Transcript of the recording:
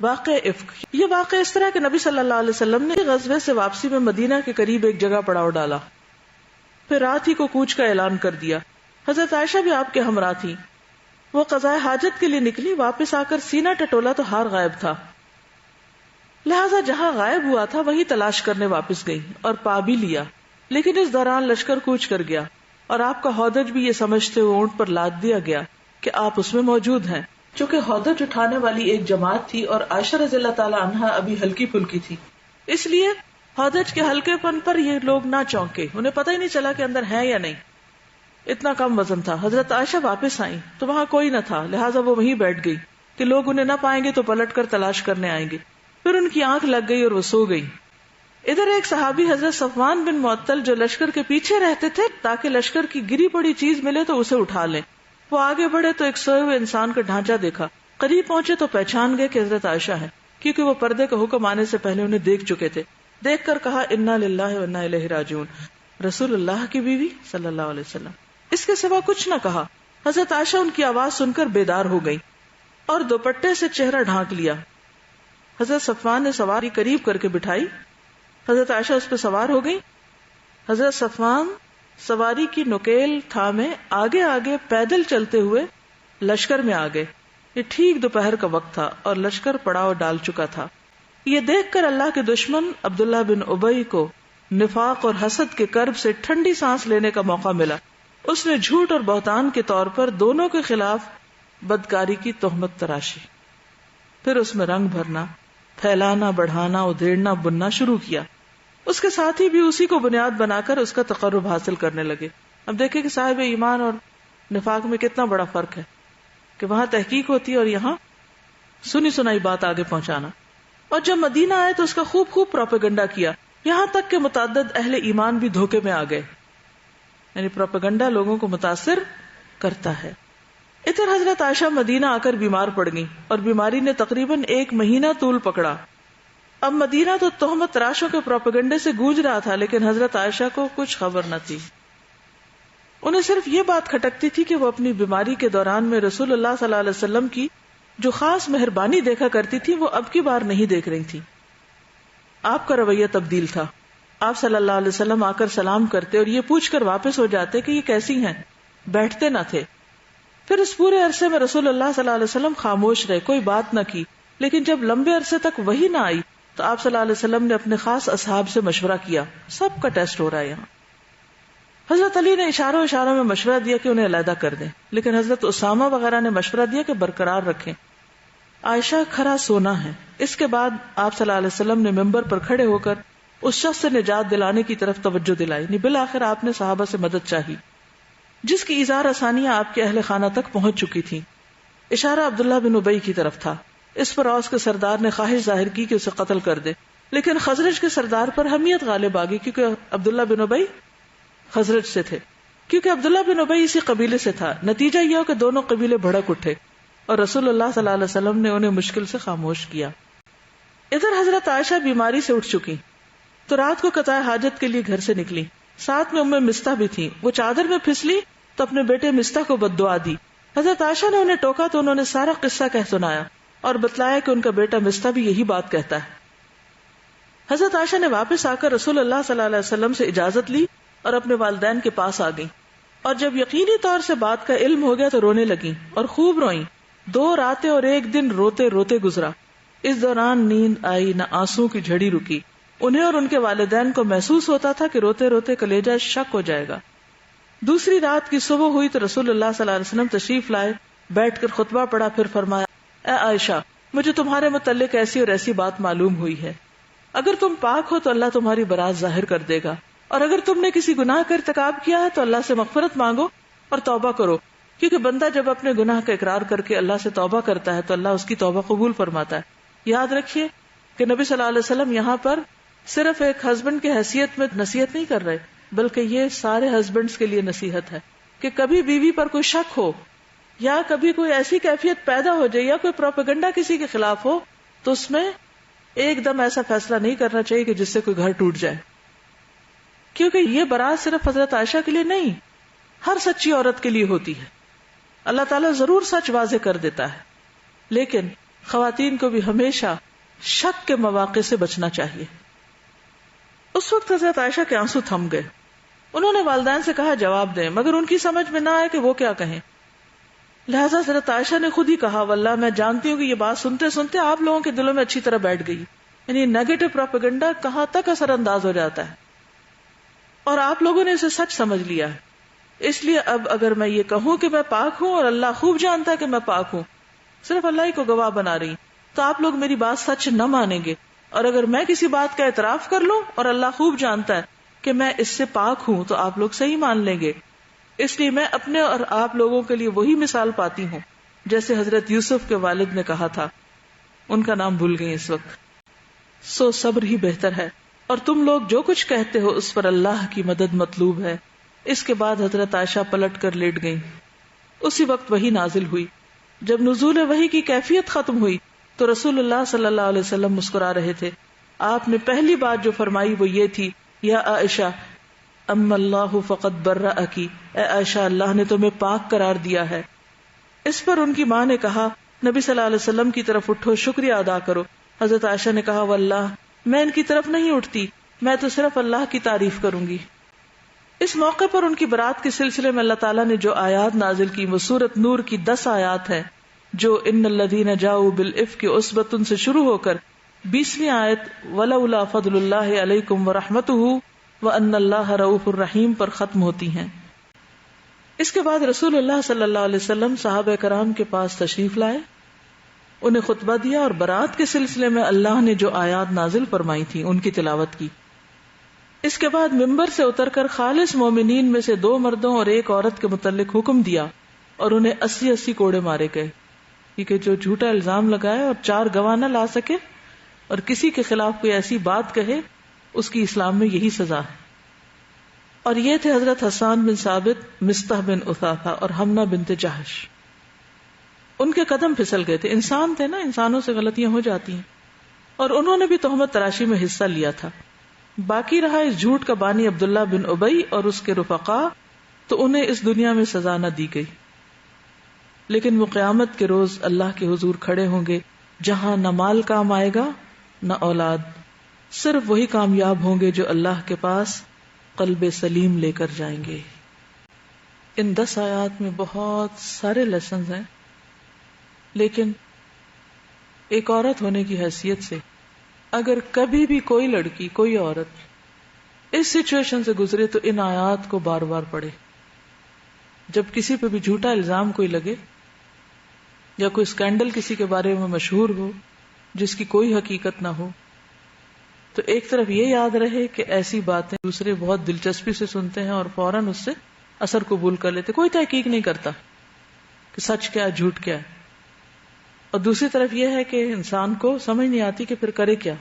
واقع افک، یہ واقع اس طرح کہ نبی صلی اللہ علیہ وسلم نے غزوے سے واپسی میں مدینہ کے قریب ایک جگہ پڑاؤ ڈالا، پھر رات ہی کو کوچ کا اعلان کر دیا۔ حضرت عائشہ بھی آپ کے ہمراہ تھی۔ وہ قضائے حاجت کے لیے نکلی، واپس آ کر سینہ ٹٹولا تو ہار غائب تھا، لہذا جہاں غائب ہوا تھا وہی تلاش کرنے واپس گئی اور پا بھی لیا، لیکن اس دوران لشکر کوچ کر گیا اور آپ کا ہودج بھی یہ سمجھتے ہوئے اونٹ پر لاد دیا گیا کہ آپ اس میں موجود ہیں۔ چونکہ ہودج اٹھانے والی ایک جماعت تھی اور عائشہ رضی اللہ تعالی عنہا ابھی ہلکی پھلکی تھی، اس لیے ہودج کے ہلکے پن پر یہ لوگ نہ چونکے، انہیں پتہ ہی نہیں چلا کہ اندر ہے یا نہیں، اتنا کم وزن تھا۔ حضرت عائشہ واپس آئیں تو وہاں کوئی نہ تھا، لہٰذا وہ وہیں بیٹھ گئی کہ لوگ انہیں نہ پائیں گے تو پلٹ کر تلاش کرنے آئیں گے۔ پھر ان کی آنکھ لگ گئی اور وہ سو گئی۔ ادھر ایک صحابی حضرت صفوان بن معطل جو لشکر کے پیچھے رہتے تھے تاکہ لشکر کی گری پڑی چیز ملے تو اسے اٹھا لیں، وہ آگے بڑھے تو ایک سوئے ہوئے انسان کا ڈھانچہ دیکھا، قریب پہنچے تو پہچان گئے کہ حضرت عائشہ ہے، کیونکہ وہ پردے کا حکم آنے سے پہلے انہیں دیکھ چکے تھے۔ دیکھ کر کہا انا للہ و انا الیہ راجعون، رسول اللہ کی بیوی صلی اللہ علیہ وسلم۔ اس کے سوا کچھ نہ کہا۔ حضرت عائشہ ان کی آواز سن کر بیدار ہو گئی اور دوپٹے سے چہرہ ڈھانک لیا۔ حضرت صفوان نے سواری قریب کر کے بٹھائی، حضرت عائشہ اس پہ سوار ہو گئی۔ حضرت صفوان سواری کی نکیل تھامے آگے آگے پیدل چلتے ہوئے لشکر میں آ گئے۔ یہ ٹھیک دوپہر کا وقت تھا اور لشکر پڑاؤ ڈال چکا تھا۔ یہ دیکھ کر اللہ کے دشمن عبداللہ بن ابی کو نفاق اور حسد کے کرب سے ٹھنڈی سانس لینے کا موقع ملا۔ اس نے جھوٹ اور بہتان کے طور پر دونوں کے خلاف بدکاری کی تہمت تراشی، پھر اس میں رنگ بھرنا، پھیلانا، بڑھانا، ادھیڑنا، بننا شروع کیا۔ اس کے ساتھی بھی اسی کو بنیاد بنا کر اس کا تقرب حاصل کرنے لگے۔ اب دیکھیں کہ صاحب ایمان اور نفاق میں کتنا بڑا فرق ہے کہ وہاں تحقیق ہوتی ہے اور یہاں سنی سنائی بات آگے پہنچانا۔ اور جب مدینہ آئے تو اس کا خوب پروپیگنڈا کیا، یہاں تک کہ متعدد اہل ایمان بھی دھوکے میں آ گئے، یعنی پروپیگنڈا لوگوں کو متاثر کرتا ہے۔ ادھر حضرت عائشہ مدینہ آ کر بیمار پڑ گئی اور بیماری نے تقریباً 1 مہینہ طول پکڑا۔ اب مدینہ تو تہمت تراشوں کے پروپیگنڈے سے گونج رہا تھا، لیکن حضرت عائشہ کو کچھ خبر نہ تھی۔ انہیں صرف یہ بات کھٹکتی تھی کہ وہ اپنی بیماری کے دوران میں رسول اللہ صلی اللہ علیہ وسلم کی جو خاص مہربانی دیکھا کرتی تھی وہ اب کی بار نہیں دیکھ رہی تھی۔ آپ کا رویہ تبدیل تھا، آپ صلی اللہ علیہ وسلم آ کر سلام کرتے اور یہ پوچھ کر واپس ہو جاتے کہ یہ کیسی ہیں، بیٹھتے نہ تھے۔ پھر اس پورے عرصے میں رسول اللہ صلی اللہ علیہ وسلم خاموش رہے، کوئی بات نہ کی، لیکن جب لمبے عرصے تک وہی نہ آئی تو آپ صلی اللہ علیہ وسلم نے اپنے خاص اصحاب سے مشورہ کیا۔ سب کا ٹیسٹ ہو رہا ہے یہاں۔ حضرت علی نے اشاروں میں مشورہ دیا کہ انہیں علیحدہ کر دیں، لیکن حضرت اسامہ وغیرہ نے مشورہ دیا کہ برقرار رکھیں۔ عائشہ کھرا سونا ہے۔ اس کے بعد آپ صلی اللہ علیہ وسلم نے ممبر پر کھڑے ہو کر اس شخص سے نجات دلانے کی طرف توجہ دلائی، بالآخر آپ نے صحابہ سے مدد چاہی جس کی اظہار آسانیاں آپ کے اہل خانہ تک پہنچ چکی تھی۔ اشارہ عبداللہ بن ابی کی طرف تھا۔ اس پر اوس کے سردار نے خواہش ظاہر کی کہ اسے قتل کر دے، لیکن خزرج کے سردار پر حمیت غالب آ گئی، کیونکہ عبداللہ بن ابی خزرج سے تھے، کیونکہ عبداللہ بن ابی اسی قبیلے سے تھا۔ نتیجہ یہ ہو کہ دونوں قبیلے بھڑک اٹھے اور رسول اللہ صلی اللہ علیہ وسلم نے انہیں مشکل سے خاموش کیا۔ ادھر حضرت عائشہ بیماری سے اٹھ چکی تو رات کو قضاء حاجت کے لیے گھر سے نکلی، ساتھ میں ام مستح بھی تھی۔ وہ چادر میں پھسلی تو اپنے بیٹے مستح کو بد دعا دی۔ حضرت عائشہ نے انہیں ٹوکا تو انہوں نے سارا قصہ کہہ سنایا اور بتلایا کہ ان کا بیٹا مستح بھی یہی بات کہتا ہے۔ حضرت عائشہ نے واپس آ کر رسول اللہ صلی اللہ علیہ وسلم سے اجازت لی اور اپنے والدین کے پاس آ گئی، اور جب یقینی طور سے بات کا علم ہو گیا تو رونے لگیں اور خوب روئیں۔ 2 راتیں اور 1 دن روتے روتے گزرا۔ اس دوران نیند آئی نہ آنسو کی جھڑی رکی۔ انہیں اور ان کے والدین کو محسوس ہوتا تھا کہ روتے روتے کلیجہ شک ہو جائے گا۔ دوسری رات کی صبح ہوئی تو رسول اللہ صلی اللہ علیہ وسلم تشریف لائے، بیٹھ کر خطبہ پڑھا، پھر فرمایا، اے عائشہ، مجھے تمہارے متعلق ایسی اور ایسی بات معلوم ہوئی ہے۔ اگر تم پاک ہو تو اللہ تمہاری برات ظاہر کر دے گا، اور اگر تم نے کسی گناہ کا ارتکاب کیا ہے تو اللہ سے مغفرت مانگو اور توبہ کرو، کیونکہ بندہ جب اپنے گناہ کا اقرار کر کے اللہ سے توبہ کرتا ہے تو اللہ اس کی توبہ قبول فرماتا ہے۔ یاد رکھیے کہ نبی صلی اللہ علیہ وسلم یہاں پر صرف ایک ہسبینڈ کی حیثیت میں نصیحت نہیں کر رہے، بلکہ یہ سارے ہسبینڈز کے لیے نصیحت ہے کہ کبھی بیوی پر کوئی شک ہو یا کبھی کوئی ایسی کیفیت پیدا ہو جائے یا کوئی پروپیگنڈا کسی کے خلاف ہو تو اس میں ایک دم ایسا فیصلہ نہیں کرنا چاہیے کہ جس سے کوئی گھر ٹوٹ جائے، کیونکہ یہ برات صرف حضرت عائشہ کے لیے نہیں، ہر سچی عورت کے لیے ہوتی ہے۔ اللہ تعالیٰ ضرور سچ واضح کر دیتا ہے، لیکن خواتین کو بھی ہمیشہ شک کے مواقع سے بچنا چاہیے. اس وقت حضرت عائشہ کے آنسو تھم گئے. انہوں نے والدین سے کہا جواب دیں، مگر ان کی سمجھ میں نہ آئے کہ وہ کیا کہیں. لہٰذا حضرت عائشہ نے خود ہی کہا واللہ میں جانتی ہوں کہ یہ بات سنتے سنتے آپ لوگوں کے دلوں میں اچھی طرح بیٹھ گئی. یعنی نیگیٹو پروپیگنڈا کہاں تک اثر انداز ہو جاتا ہے، اور آپ لوگوں نے اسے سچ سمجھ لیا ہے. اس لیے اب اگر میں یہ کہوں کہ میں پاک ہوں اور اللہ خوب جانتا ہے کہ میں پاک ہوں، صرف اللہ ہی کو گواہ بنا رہی، تو آپ لوگ میری بات سچ نہ مانیں گے. اور اگر میں کسی بات کا اعتراف کر لوں اور اللہ خوب جانتا ہے کہ میں اس سے پاک ہوں، تو آپ لوگ صحیح مان لیں گے. اس لیے میں اپنے اور آپ لوگوں کے لیے وہی مثال پاتی ہوں جیسے حضرت یوسف کے والد نے کہا تھا. ان کا نام بھول گئی اس وقت. سو صبر ہی بہتر ہے، اور تم لوگ جو کچھ کہتے ہو اس پر اللہ کی مدد مطلوب ہے. اس کے بعد حضرت عائشہ پلٹ کر لیٹ گئیں. اسی وقت وحی نازل ہوئی. جب نزول وحی کی کیفیت ختم ہوئی تو رسول اللہ صلی اللہ علیہ وسلم مسکرا رہے تھے. آپ نے پہلی بات جو فرمائی وہ یہ تھی، یا عائشہ اما اللہ فقد برأکی، اے عائشہ اللہ نے تمہیں پاک قرار دیا ہے. اس پر ان کی ماں نے کہا نبی صلی اللہ علیہ وسلم کی طرف اٹھو، شکریہ ادا کرو. حضرت عائشہ نے کہا واللہ میں ان کی طرف نہیں اٹھتی، میں تو صرف اللہ کی تعریف کروں گی. اس موقع پر ان کی برات کے سلسلے میں اللہ تعالیٰ نے جو آیات نازل کی وہ سورۃ نور کی 10 آیات ہیں، جو ان الذین جاؤوا بالافک عصبۃ سے شروع ہو کر 20ویں آیت ولولا فضل اللہ علیکم ورحمتہ وان اللہ رؤوف الرحیم پر ختم ہوتی ہیں. اس کے بعد رسول اللہ صلی اللہ علیہ وسلم صحابہ کرام کے پاس تشریف لائے، انہیں خطبہ دیا اور برات کے سلسلے میں اللہ نے جو آیات نازل فرمائی تھی ان کی تلاوت کی. اس کے بعد ممبر سے اتر کر خالص مومنین میں سے 2 مردوں اور 1 عورت کے متعلق حکم دیا اور انہیں 80 کوڑے مارے گئے، کیونکہ جو جھوٹا الزام لگائے اور 4 گواہ نہ لا سکے اور کسی کے خلاف کوئی ایسی بات کہے، اس کی اسلام میں یہی سزا ہے. اور یہ تھے حضرت حسان بن ثابت، مصطح بن اثاثہ اور حمنہ بنت جہش. ان کے قدم پھسل گئے تھے، انسان تھے نا، انسانوں سے غلطیاں ہو جاتی ہیں، اور انہوں نے بھی تہمت تراشی میں حصہ لیا تھا. باقی رہا اس جھوٹ کا بانی عبداللہ بن ابی اور اس کے رفقا، تو انہیں اس دنیا میں سزا نہ دی گئی، لیکن وہ قیامت کے روز اللہ کے حضور کھڑے ہوں گے جہاں نہ مال کام آئے گا نہ اولاد. صرف وہی کامیاب ہوں گے جو اللہ کے پاس قلب سلیم لے کر جائیں گے. ان 10 آیات میں بہت سارے لیسنز ہیں، لیکن ایک عورت ہونے کی حیثیت سے اگر کبھی بھی کوئی لڑکی، کوئی عورت اس سچویشن سے گزرے تو ان آیات کو بار بار پڑھے. جب کسی پہ بھی جھوٹا الزام کوئی لگے یا کوئی اسکینڈل کسی کے بارے میں مشہور ہو جس کی کوئی حقیقت نہ ہو، تو ایک طرف یہ یاد رہے کہ ایسی باتیں دوسرے بہت دلچسپی سے سنتے ہیں اور فوراً اس سے اثر قبول کر لیتے، کوئی تحقیق نہیں کرتا کہ سچ کیا جھوٹ کیا. اور دوسری طرف یہ ہے کہ انسان کو سمجھ نہیں آتی کہ پھر کرے کیا.